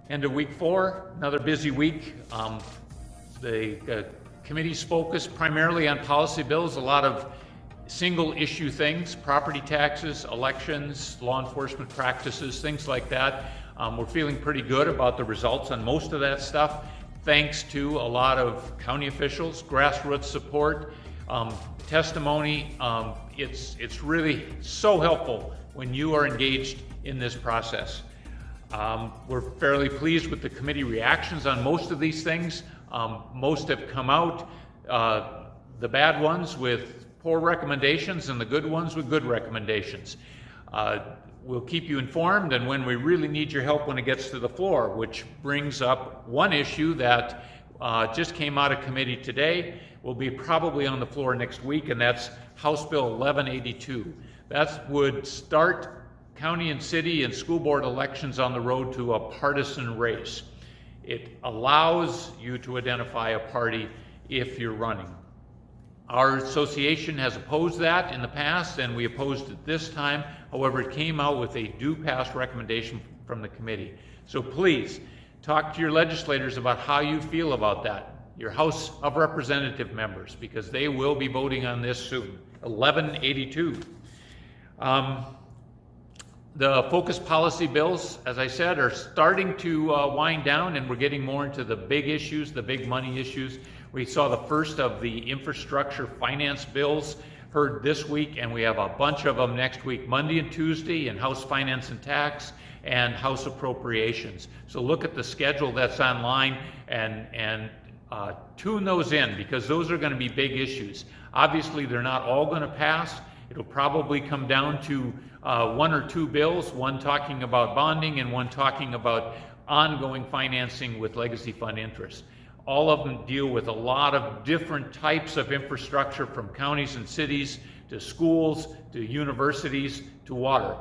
End of week 4, another busy week. The committee's focused primarily on policy bills, a lot of single issue things, property taxes, elections, law enforcement practices, things like that. We're feeling pretty good about the results on most of that stuff, thanks to a lot of county officials, grassroots support, testimony. It's really so helpful when you are engaged in this process. We're fairly pleased with the committee reactions on most of these things. Most have come out, the bad ones with poor recommendations and the good ones with good recommendations. We'll keep you informed, and when we really need your help when it gets to the floor, which brings up one issue that just came out of committee today, will be probably on the floor next week, and that's House Bill 1182. That would start county and city and school board elections on the road to a partisan race. It allows you to identify a party if you're running. Our association has opposed that in the past, and we opposed it this time. However, it came out with a do pass recommendation from the committee. So please talk to your legislators about how you feel about that, your House of Representative members, because they will be voting on this soon. 1182. The focus policy bills, as I said, are starting to wind down, and we're getting more into the big issues, the big money issues. We saw the first of the infrastructure finance bills heard this week, and we have a bunch of them next week, Monday and Tuesday, in House Finance and Tax and House Appropriations. So look at the schedule that's online and tune those in, because those are going to be big issues. Obviously, they're not all going to pass. It'll probably come down to 1 or 2 bills, one talking about bonding and one talking about ongoing financing with legacy fund interest. All of them deal with a lot of different types of infrastructure, from counties and cities to schools to universities to water.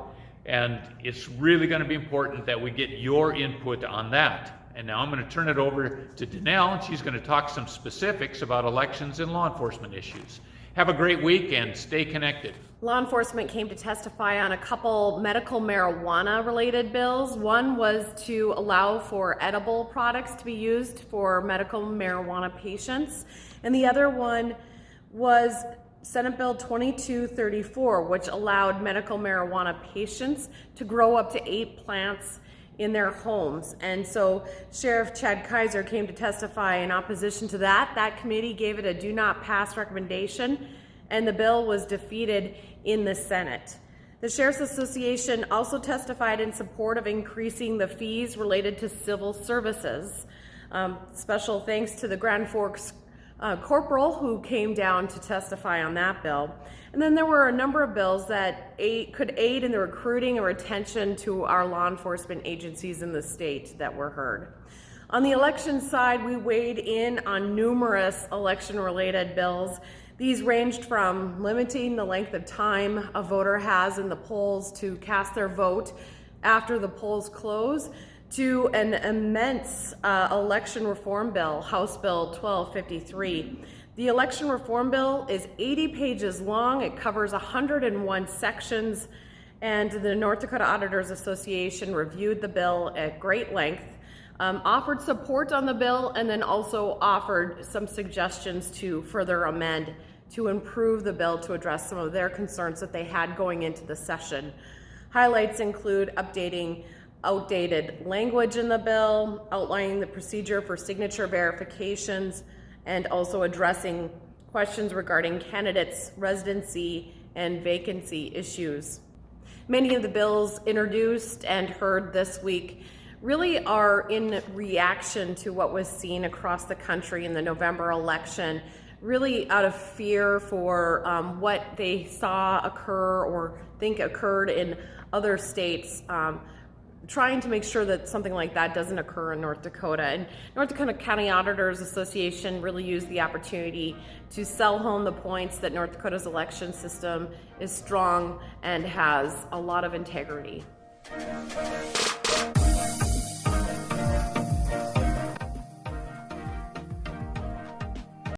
And it's really going to be important that we get your input on that. And now I'm going to turn it over to Danelle, and she's going to talk some specifics about elections and law enforcement issues. Have a great week and stay connected. Law enforcement came to testify on a couple medical marijuana related bills. One was to allow for edible products to be used for medical marijuana patients. And the other one was Senate Bill 2234, which allowed medical marijuana patients to grow up to 8 plants in their homes. And so Sheriff Chad Kaiser came to testify in opposition to that. That committee gave it a do not pass recommendation, and the bill was defeated in the Senate. The Sheriff's Association also testified in support of increasing the fees related to civil services. Special thanks to the Grand Forks corporal who came down to testify on that bill. And then there were a number of bills that could aid in the recruiting and retention to our law enforcement agencies in the state that were heard. On the election side, we weighed in on numerous election-related bills. These ranged from limiting the length of time a voter has in the polls to cast their vote after the polls close, to an immense election reform bill, House Bill 1253. The election reform bill is 80 pages long. It covers 101 sections, and the North Dakota Auditors Association reviewed the bill at great length, offered support on the bill, and then also offered some suggestions to further amend to improve the bill to address some of their concerns that they had going into the session. Highlights include updating outdated language in the bill, outlining the procedure for signature verifications, and also addressing questions regarding candidates' residency and vacancy issues. Many of the bills introduced and heard this week really are in reaction to what was seen across the country in the November election, really out of fear for what they saw occur or think occurred in other states, trying to make sure that something like that doesn't occur in North Dakota. And North Dakota County Auditors Association really used the opportunity to sell home the points that North Dakota's election system is strong and has a lot of integrity.